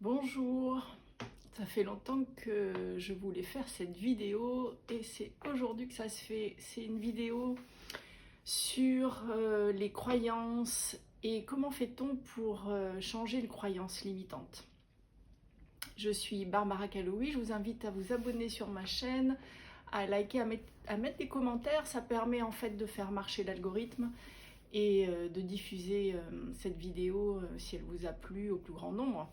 Bonjour, ça fait longtemps que je voulais faire cette vidéo et c'est aujourd'hui que ça se fait. C'est une vidéo sur les croyances et comment fait-on pour changer une croyance limitante. Je suis Barbara Caloui, je vous invite à vous abonner sur ma chaîne, à liker, à mettre des commentaires. Ça permet en fait de faire marcher l'algorithme et de diffuser cette vidéo si elle vous a plu au plus grand nombre.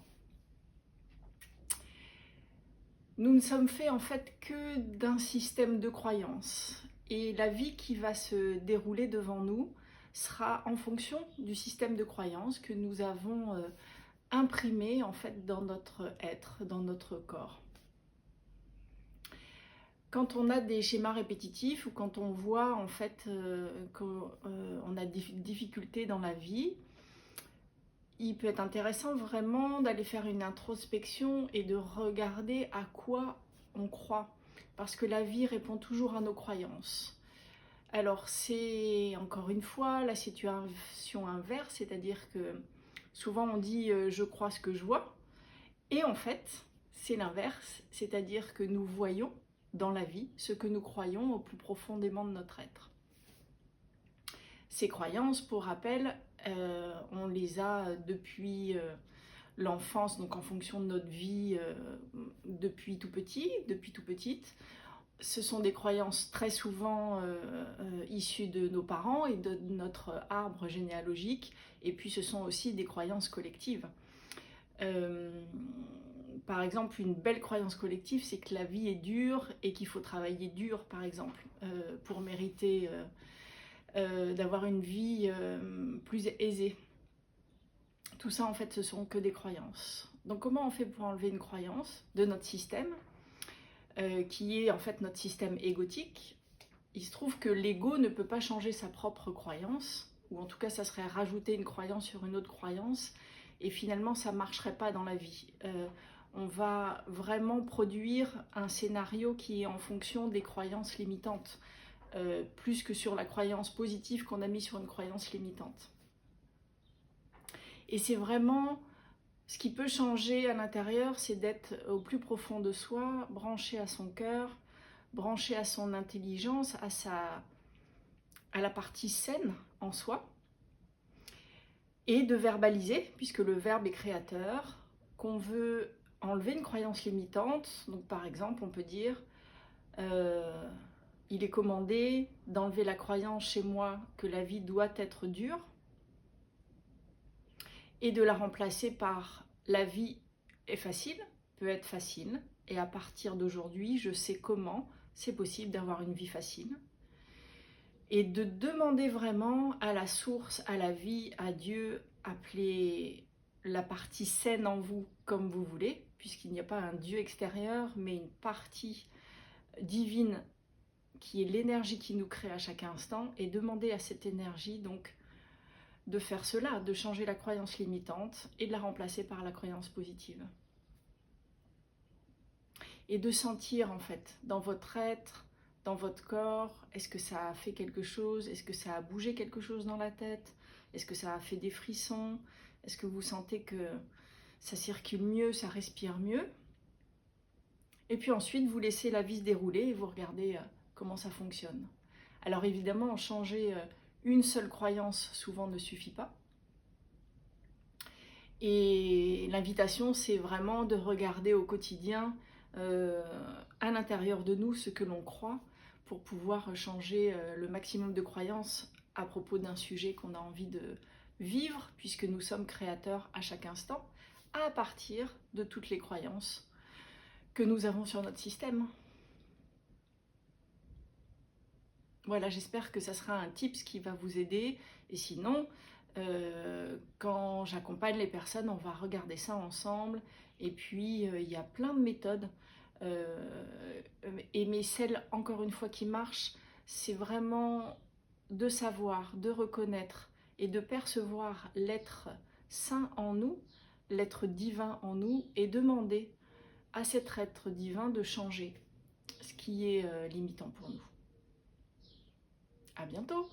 Nous ne sommes faits en fait que d'un système de croyances et la vie qui va se dérouler devant nous sera en fonction du système de croyances que nous avons imprimé en fait dans notre être, dans notre corps. Quand on a des schémas répétitifs ou quand on voit en fait qu'on a des difficultés dans la vie, il peut être intéressant vraiment d'aller faire une introspection et de regarder à quoi on croit. Parce que la vie répond toujours à nos croyances. Alors c'est encore une fois la situation inverse, c'est-à-dire que souvent on dit je crois ce que je vois. Et en fait, c'est l'inverse, c'est-à-dire que nous voyons dans la vie ce que nous croyons au plus profondément de notre être. Ces croyances, pour rappel, on les a depuis l'enfance, donc en fonction de notre vie depuis tout petit, depuis tout petite. Ce sont des croyances très souvent issues de nos parents et de notre arbre généalogique, et puis ce sont aussi des croyances collectives. Par exemple, une belle croyance collective, c'est que la vie est dure et qu'il faut travailler dur, par exemple, pour mériter d'avoir une vie plus aisée. Tout ça, en fait, ce sont que des croyances. Donc, comment on fait pour enlever une croyance de notre système, qui est en fait notre système égotique? Il se trouve que l'ego ne peut pas changer sa propre croyance, ou en tout cas, ça serait rajouter une croyance sur une autre croyance, et finalement, ça ne marcherait pas dans la vie. On va vraiment produire un scénario qui est en fonction des croyances limitantes, plus que sur la croyance positive qu'on a mis sur une croyance limitante. Et c'est vraiment ce qui peut changer à l'intérieur, c'est d'être au plus profond de soi, branché à son cœur, branché à son intelligence, à la partie saine en soi, et de verbaliser, puisque le verbe est créateur, qu'on veut enlever une croyance limitante. Donc par exemple, on peut dire il est commandé d'enlever la croyance chez moi que la vie doit être dure et de la remplacer par la vie est facile, peut être facile, et à partir d'aujourd'hui, je sais comment c'est possible d'avoir une vie facile. Et de demander vraiment à la source, à la vie, à Dieu, appelez la partie saine en vous comme vous voulez, puisqu'il n'y a pas un Dieu extérieur, mais une partie divine qui est l'énergie qui nous crée à chaque instant, et demander à cette énergie donc de faire cela, de changer la croyance limitante et de la remplacer par la croyance positive. Et de sentir en fait dans votre être, dans votre corps, est-ce que ça a fait quelque chose? Est-ce que ça a bougé quelque chose dans la tête? Est-ce que ça a fait des frissons? Est-ce que vous sentez que ça circule mieux, ça respire mieux? Et puis ensuite, vous laissez la vie se dérouler et vous regardez comment ça fonctionne. Alors évidemment, changer une seule croyance souvent ne suffit pas. Et l'invitation, c'est vraiment de regarder au quotidien, à l'intérieur de nous, ce que l'on croit pour pouvoir changer le maximum de croyances à propos d'un sujet qu'on a envie de vivre, puisque nous sommes créateurs à chaque instant, à partir de toutes les croyances que nous avons sur notre système. Voilà, j'espère que ça sera un tips qui va vous aider. Et sinon, quand j'accompagne les personnes, on va regarder ça ensemble. Et puis, il y a plein de méthodes. Mais celle, encore une fois, qui marche, c'est vraiment de savoir, de reconnaître et de percevoir l'être saint en nous, l'être divin en nous, et demander à cet être divin de changer ce qui est limitant pour nous. À bientôt!